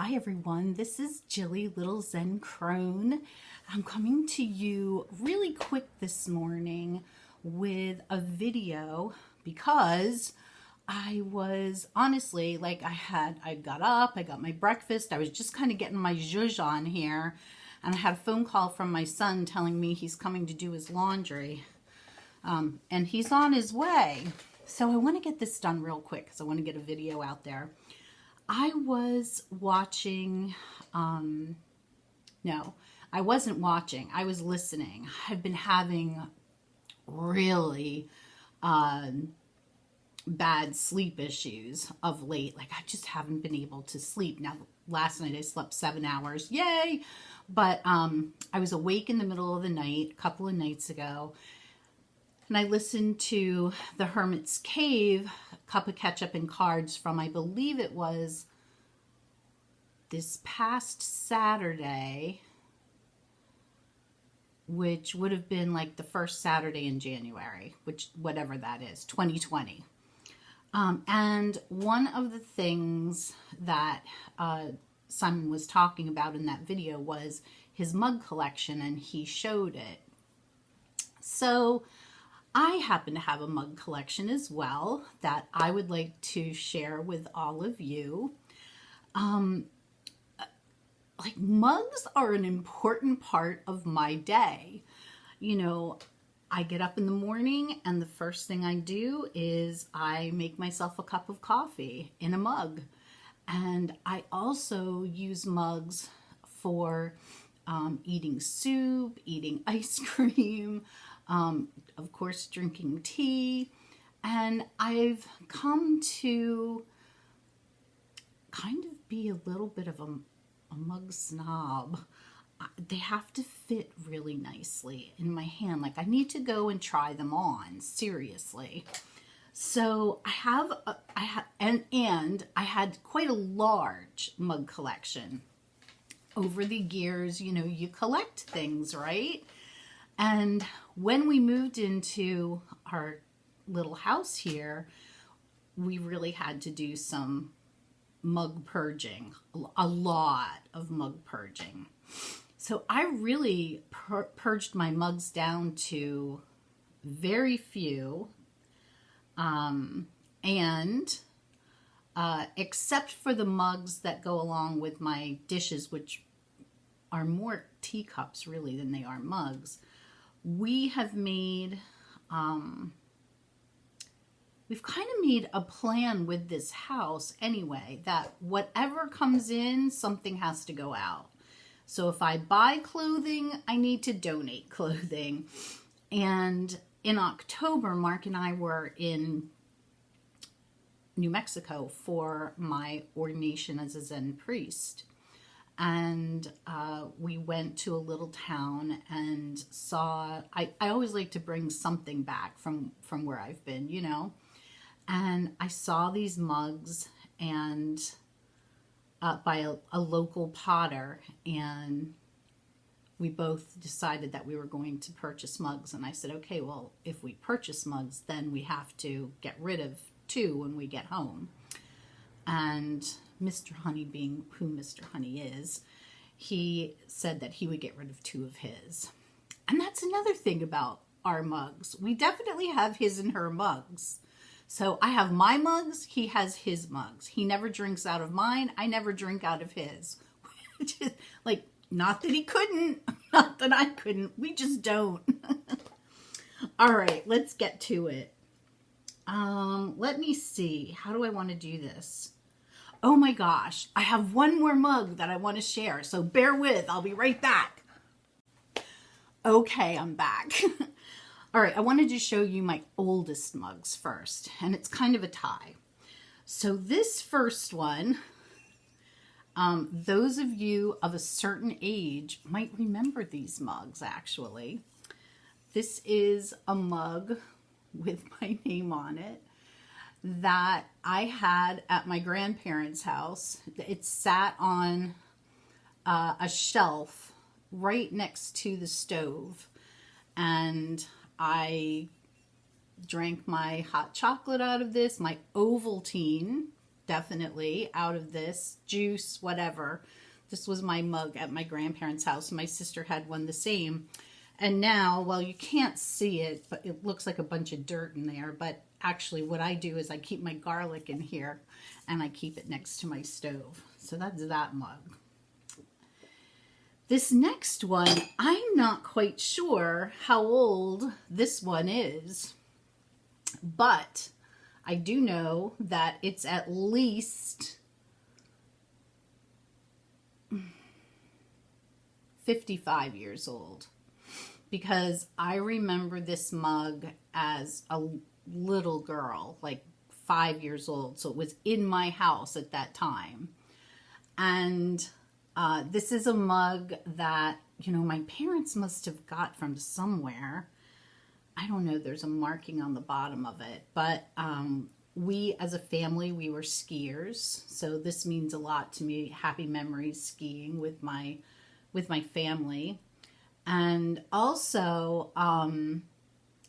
Hi everyone, this is Jilly Little Zen Crone. I'm coming to you really quick this morning with a video because I was honestly I got up, I got my breakfast, I was just kind of getting my zhuzh on here, and I had a phone call from my son telling me he's coming to do his laundry, and he's on his way. So I want to get this done real quick because I want to get a video out there. I was watching, no, I wasn't watching. I was listening. I've been having really bad sleep issues of late. Like, I just haven't been able to sleep. Now, last night I slept 7 hours. Yay! But I was awake in the middle of the night a couple of nights ago, and I listened to the Hermit's Cave, Cup of Ketchup and Cards from, I believe it was this past Saturday, which would have been like the first Saturday in January, which whatever that is, 2020. And one of the things that Simon was talking about in that video was his mug collection, and he showed it. So I happen to have a mug collection as well that I would like to share with all of you. Like, mugs are an important part of my day. You know, I get up in the morning and the first thing I do is I make myself a cup of coffee in a mug. And I also use mugs for eating soup, eating ice cream, of course, drinking tea. And I've come to kind of be a little bit of a mug snob. They have to fit really nicely in my hand. Like, I need to go and try them on, seriously. So I had quite a large mug collection. Over the years, you know, you collect things, right? And when we moved into our little house here, we really had to do some mug purging, a lot of mug purging. So I really purged my mugs down to very few, and except for the mugs that go along with my dishes, which are more teacups really than they are mugs, we have made we've kind of made a plan with this house anyway, that whatever comes in, something has to go out. So if I buy clothing, I need to donate clothing. And in October, Mark and I were in New Mexico for my ordination as a Zen priest. And we went to a little town and saw, I always like to bring something back from where I've been, you know. And I saw these mugs and by a local potter, and we both decided that we were going to purchase mugs. And I said, okay, well, if we purchase mugs, then we have to get rid of 2 when we get home. And Mr. Honey, being who Mr. Honey is, he said that he would get rid of 2 of his. And that's another thing about our mugs. We definitely have his and her mugs. So I have my mugs, he has his mugs. He never drinks out of mine, I never drink out of his. Which is, like, not that he couldn't, not that I couldn't, we just don't. All right, let's get to it. Let me see, how do I want to do this? Oh my gosh, I have one more mug that I want to share, so bear with, I'll be right back. Okay, I'm back. All right, I wanted to show you my oldest mugs first, and it's kind of a tie. So this first one, those of you of a certain age might remember these mugs, actually. This is a mug with my name on it that I had at my grandparents' house. It sat on a shelf right next to the stove, and I drank my hot chocolate out of this, my Ovaltine, definitely out of this. Juice, whatever. This was my mug at my grandparents' house. My sister had one the same. And now, well, you can't see it, but it looks like a bunch of dirt in there. But actually what I do is I keep my garlic in here and I keep it next to my stove. So that's that mug. This next one, I'm not quite sure how old this one is, but I do know that it's at least 55 years old, because I remember this mug as a little girl, like 5 years old. So it was in my house at that time. And this is a mug that, you know, my parents must have got from somewhere. I don't know, there's a marking on the bottom of it. But we, as a family, we were skiers. So this means a lot to me. Happy memories skiing with my family. And also,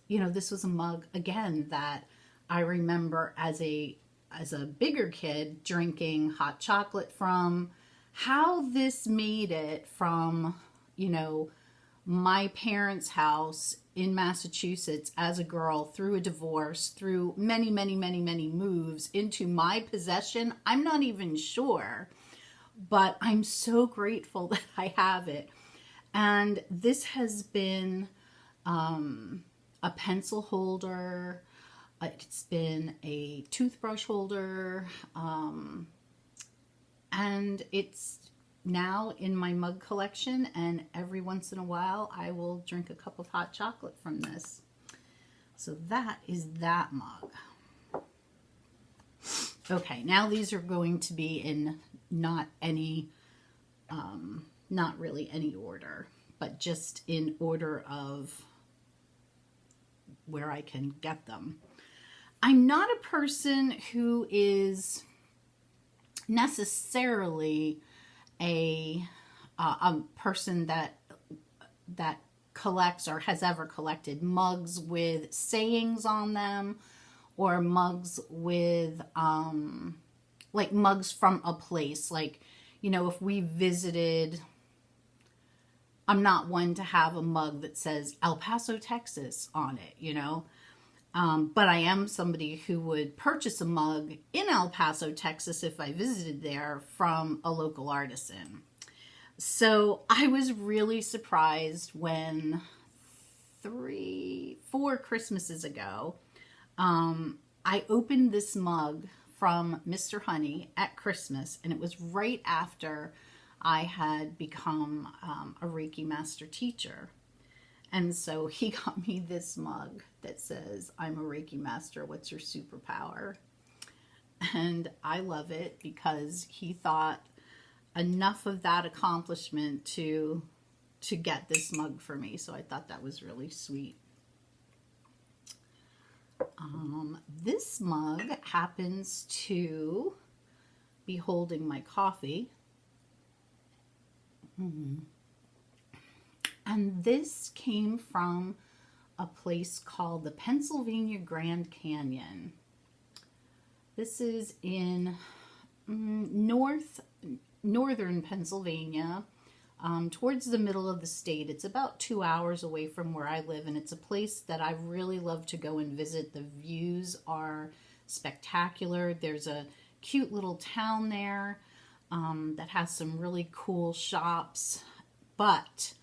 you know, this was a mug, again, that I remember as a bigger kid drinking hot chocolate from. How this made it from, you know, my parents' house in Massachusetts as a girl, through a divorce, through many, many, many, many moves into my possession, I'm not even sure. But I'm so grateful that I have it. And this has been a pencil holder. It's been a toothbrush holder. And it's now in my mug collection, and every once in a while I will drink a cup of hot chocolate from this. So that is that mug. Okay, now these are going to be in not really any order, but just in order of where I can get them. I'm not a person who is necessarily a person that collects or has ever collected mugs with sayings on them, or mugs with like mugs from a place. Like, you know, if we visited, I'm not one to have a mug that says El Paso, Texas on it, you know. But I am somebody who would purchase a mug in El Paso, Texas, if I visited there, from a local artisan. So I was really surprised when 4 Christmases ago, I opened this mug from Mr. Honey at Christmas, and it was right after I had become a Reiki master teacher. And so he got me this mug that says, "I'm a Reiki master, what's your superpower?" And I love it because he thought enough of that accomplishment to get this mug for me. So I thought that was really sweet. This mug happens to be holding my coffee. And this came from a place called the Pennsylvania Grand Canyon. This is in northern Pennsylvania, towards the middle of the state. It's about 2 hours away from where I live, and it's a place that I really love to go and visit. The views are spectacular. There's a cute little town there that has some really cool shops. But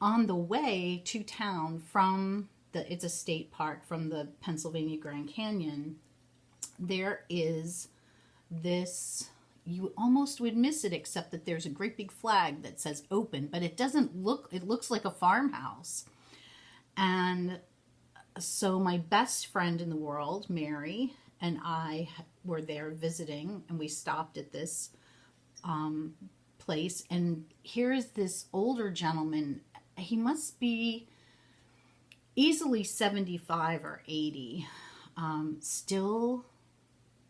on the way to town from it's a state park, from the Pennsylvania Grand Canyon, there is this, you almost would miss it, except that there's a great big flag that says open, but it looks like a farmhouse. And so my best friend in the world, Mary, and I were there visiting, and we stopped at this place, and here's this older gentleman. He must be easily 75 or 80, still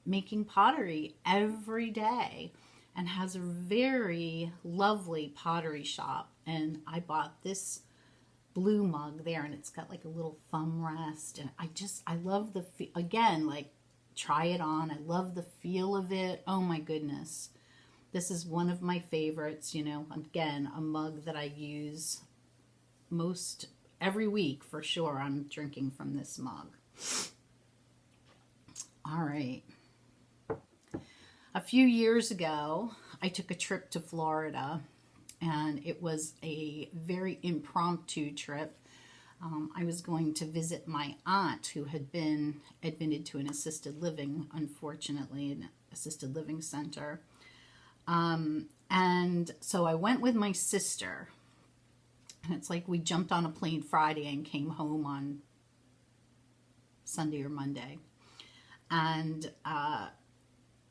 making pottery every day, and has a very lovely pottery shop. And I bought this blue mug there, and it's got like a little thumb rest, and I love again, like try it on. I love the feel of it. Oh my goodness. This is one of my favorites, you know, again, a mug that I use most every week for sure. I'm drinking from this mug. All right. A few years ago, I took a trip to Florida, and it was a very impromptu trip. I was going to visit my aunt who had been admitted to an assisted living, unfortunately, an assisted living center. And so I went with my sister, and it's like we jumped on a plane Friday and came home on Sunday or Monday. And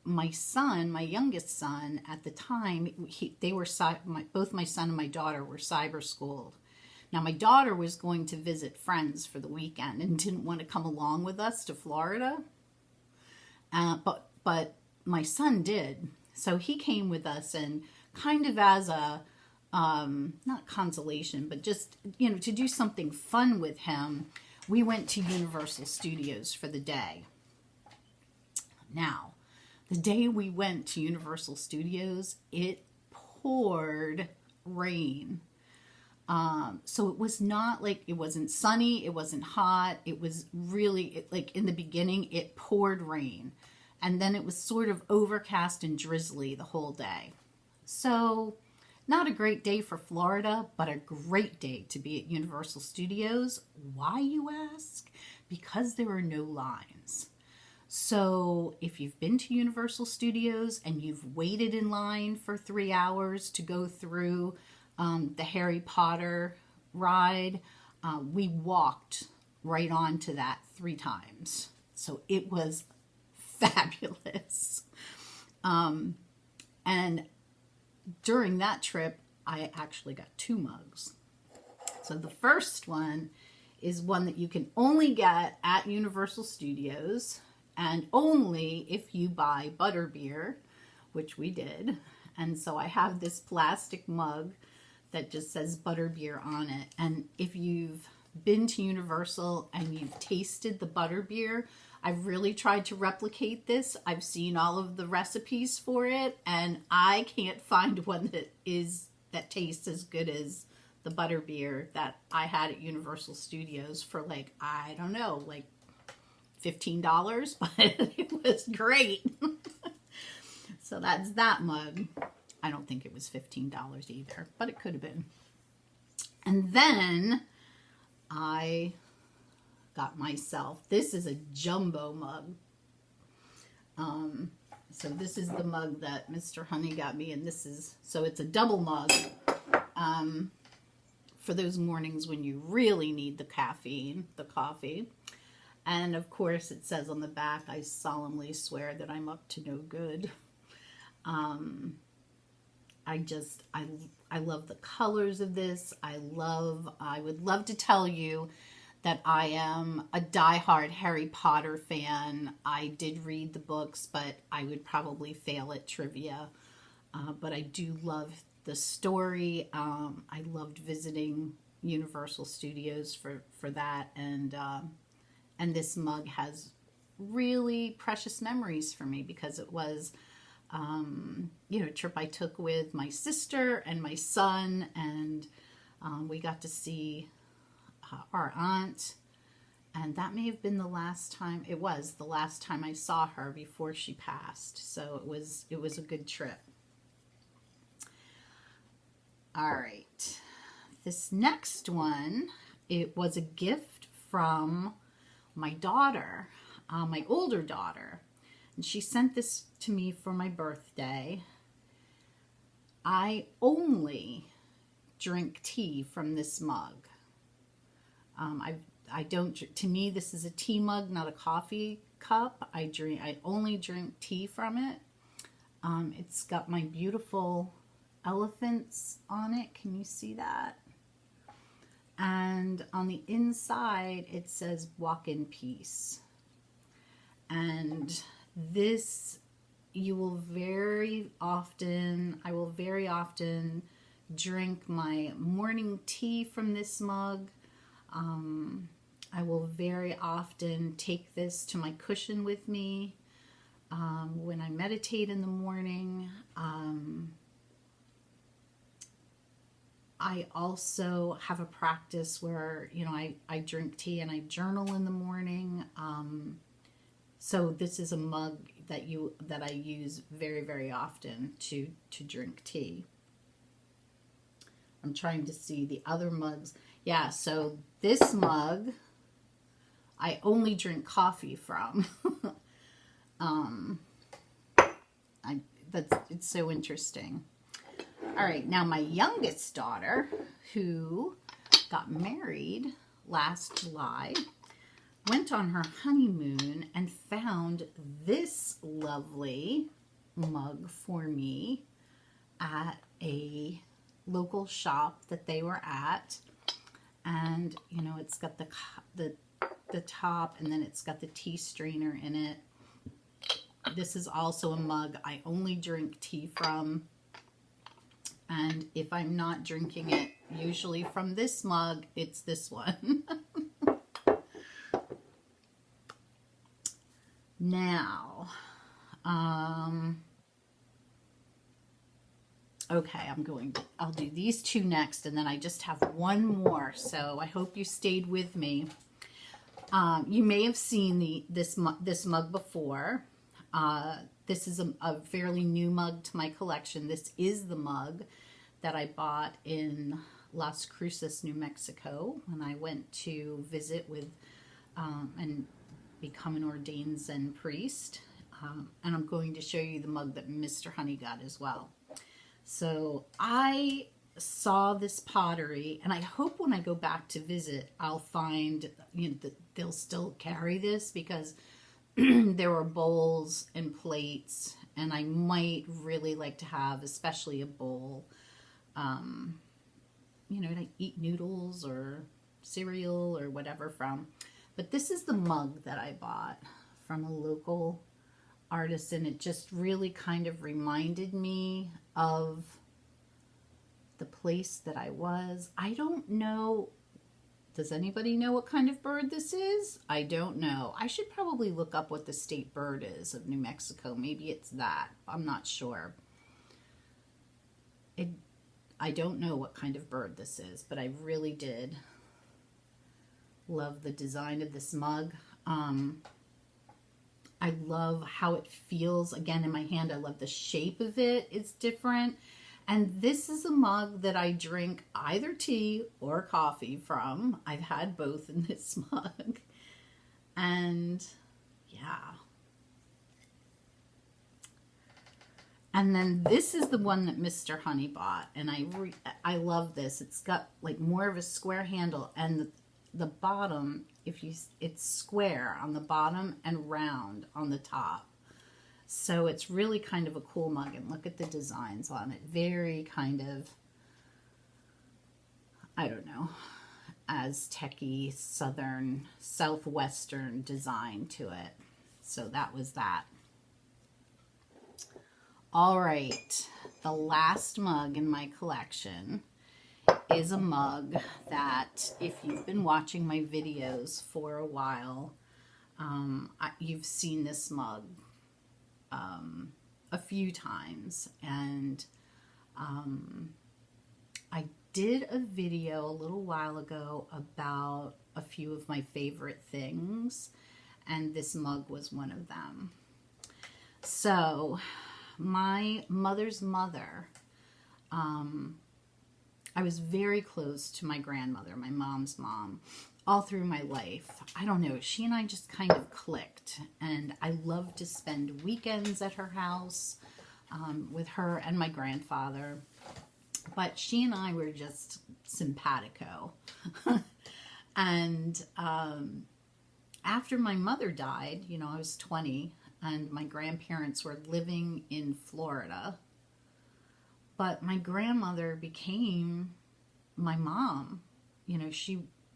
my son, my youngest son at the time, both my son and my daughter were cyber schooled. Now my daughter was going to visit friends for the weekend and didn't want to come along with us to Florida. But my son did. So he came with us, and kind of as a, not consolation, but just, you know, to do something fun with him, we went to Universal Studios for the day. Now, the day we went to Universal Studios, it poured rain. So it was not like, it wasn't sunny, it wasn't hot, it was really, like in the beginning, it poured rain. And then it was sort of overcast and drizzly the whole day. So not a great day for Florida, but a great day to be at Universal Studios. Why, you ask? Because there are no lines. So if you've been to Universal Studios and you've waited in line for 3 hours to go through the Harry Potter ride, we walked right onto that 3 times. So it was fabulous. And during that trip, I actually got 2 mugs. So the first one is one that you can only get at Universal Studios, and only if you buy butterbeer, which we did. And so I have this plastic mug that just says butterbeer on it. And if you've been to Universal and you've tasted the butterbeer, I've really tried to replicate this. I've seen all of the recipes for it, and I can't find one that tastes as good as the butterbeer that I had at Universal Studios for, like, I don't know, like $15, but it was great. So that's that mug. I don't think it was $15 either, but it could have been. And then I got myself, this is a jumbo mug. So this is the mug that Mr. Honey got me, and this is, so it's a double mug for those mornings when you really need the caffeine, the coffee. And of course it says on the back, I solemnly swear that I'm up to no good. I love the colors of this. I would love to tell you that I am a diehard Harry Potter fan. I did read the books, but I would probably fail at trivia. But I do love the story. I loved visiting Universal Studios for that. And this mug has really precious memories for me because it was, you know, a trip I took with my sister and my son, and we got to see our aunt, and that may have been the last time, it was the last time I saw her before she passed. So it was a good trip. All right, this next one, it was a gift from my daughter, my older daughter, and she sent this to me for my birthday. I only drink tea from this mug. I don't, to me, this is a tea mug, not a coffee cup. I only drink tea from it. It's got my beautiful elephants on it. Can you see that? And on the inside, it says walk in peace. And this, I will very often drink my morning tea from this mug. I will very often take this to my cushion with me. when I meditate in the morning. I also have a practice where, I drink tea and I journal in the morning. So this is a mug that I use very, very often to drink tea. I'm trying to see the other mugs. Yeah, so this mug I only drink coffee from. It's so interesting. All right, now my youngest daughter, who got married last July, went on her honeymoon and found this lovely mug for me at a local shop that they were at. And, it's got the top, and then it's got the tea strainer in it. This is also a mug I only drink tea from. And if I'm not drinking it, usually from this mug, it's this one. Now, okay, I'll do these two next, and then I just have one more. So I hope you stayed with me. You may have seen this mug before. This is a fairly new mug to my collection. This is the mug that I bought in Las Cruces, New Mexico, when I went to visit with and become an ordained Zen priest. And I'm going to show you the mug that Mr. Honey got as well. So I saw this pottery, and I hope when I go back to visit, I'll find that they'll still carry this, because there were bowls and plates, and I might really like to have, especially a bowl, to eat noodles or cereal or whatever from. But this is the mug that I bought from a local artist, and it just really kind of reminded me of the place that I was. I don't know. Does anybody know what kind of bird this is? I don't know. I should probably look up what the state bird is of New Mexico. Maybe it's that. I'm not sure. I don't know what kind of bird this is, but I really did love the design of this mug. I love how it feels, again, in my hand. I love the shape of it. It's different. And this is a mug that I drink either tea or coffee from. I've had both in this mug. And yeah. And then this is the one that Mr. Honey bought. And I love this. It's got like more of a square handle, and the bottom, it's square on the bottom and round on the top. So it's really kind of a cool mug, and look at the designs on it. Very kind of, I don't know, Aztec-y, southern, southwestern design to it. So that was that. All right, the last mug in my collection is a mug that, if you've been watching my videos for a while, you've seen this mug a few times. And I did a video a little while ago about a few of my favorite things, and this mug was one of them. So my mother's mother, I was very close to my grandmother, my mom's mom, all through my life. I don't know, she and I just kind of clicked, and I loved to spend weekends at her house with her and my grandfather. But she and I were just simpatico. And after my mother died, I was 20, and my grandparents were living in Florida. But my grandmother became my mom.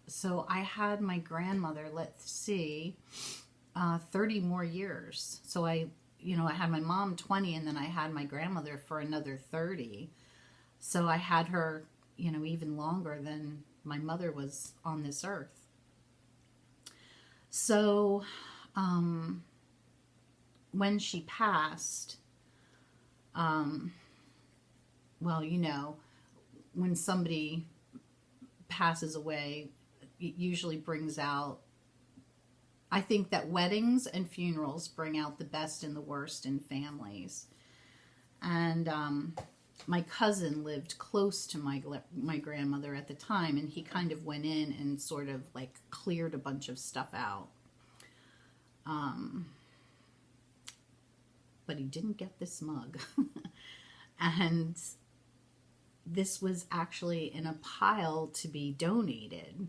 So I had my grandmother, let's see, 30 more years. So I had my mom 20, and then I had my grandmother for another 30. So I had her, even longer than my mother was on this earth. So when she passed, well, you know, when somebody passes away, it usually brings out, I think that weddings and funerals bring out the best and the worst in families. And my cousin lived close to my grandmother at the time, and he kind of went in and sort of like cleared a bunch of stuff out. But he didn't get this mug. And this was actually in a pile to be donated.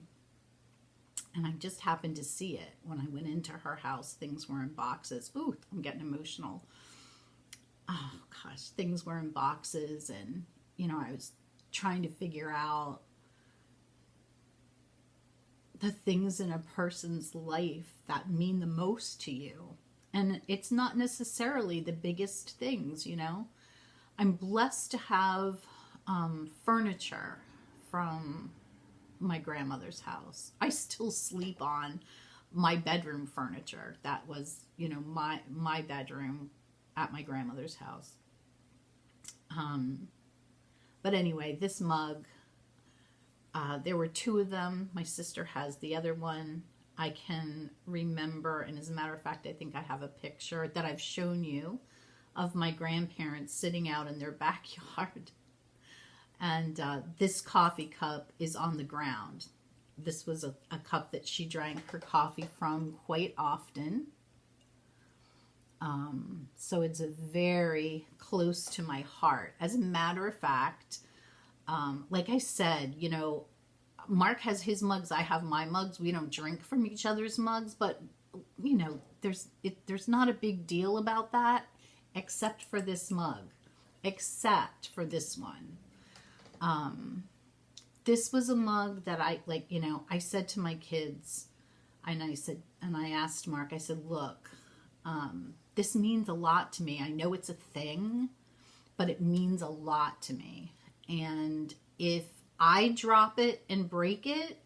And I just happened to see it when I went into her house. Things were in boxes. Ooh, I'm getting emotional. Oh gosh, things were in boxes, and you know, I was trying to figure out the things in a person's life that mean the most to you. And it's not necessarily the biggest things, you know. I'm blessed to have furniture from my grandmother's house. I still sleep on my bedroom furniture. That was, you know, my bedroom at my grandmother's house. But anyway, this mug, there were two of them. My sister has the other one. I can remember, and as a matter of fact, I think I have a picture that I've shown you of my grandparents sitting out in their backyard. And this coffee cup is on the ground. This was a cup that she drank her coffee from quite often. So it's a very close to my heart. As a matter of fact, like I said, you know, Mark has his mugs, I have my mugs. We don't drink from each other's mugs, but you know, there's not a big deal about that, except for this mug, except for this one. This was a mug that I, like, you know, I said to my kids, and I asked Mark, I said, look, this means a lot to me. I know it's a thing, but it means a lot to me. And if I drop it and break it,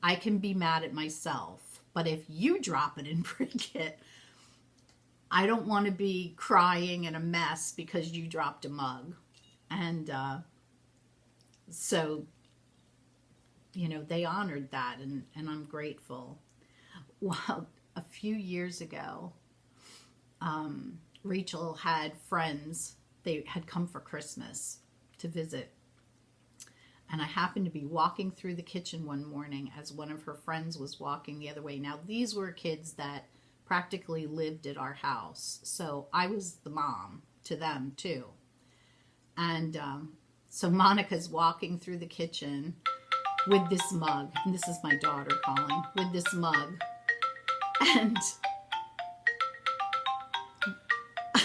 I can be mad at myself. But if you drop it and break it, I don't want to be crying in a mess because you dropped a mug. And so, you know, they honored that, and I'm grateful. Well, a few years ago, Rachel had friends. They had come for Christmas to visit. And I happened to be walking through the kitchen one morning as one of her friends was walking the other way. Now, these were kids that practically lived at our house. So I was the mom to them too. And so Monica's walking through the kitchen with this mug. And this is my daughter calling, with this mug. And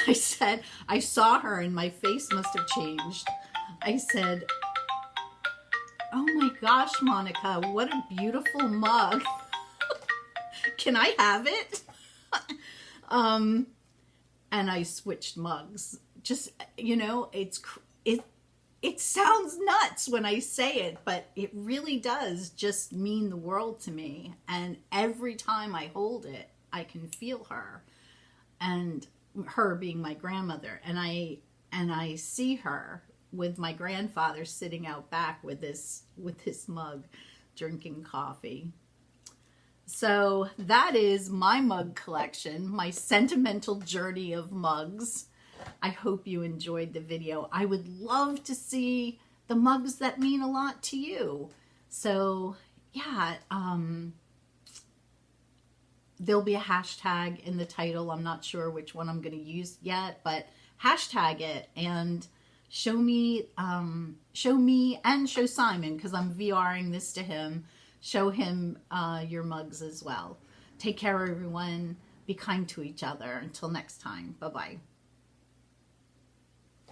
I said, I saw her and my face must have changed. I said, oh my gosh, Monica, what a beautiful mug. Can I have it? And I switched mugs. Just, you know, it sounds nuts when I say it, but it really does just mean the world to me. And every time I hold it, I can feel her, and her being my grandmother. And I see her with my grandfather sitting out back with this mug, drinking coffee. So that is my mug collection, my sentimental journey of mugs. I hope you enjoyed the video. I would love to see the mugs that mean a lot to you. So yeah, there'll be a hashtag in the title. I'm not sure which one I'm going to use yet, but hashtag it and show me and show Simon, because I'm VRing this to him. Show him your mugs as well. Take care, everyone. Be kind to each other. Until next time. Bye-bye.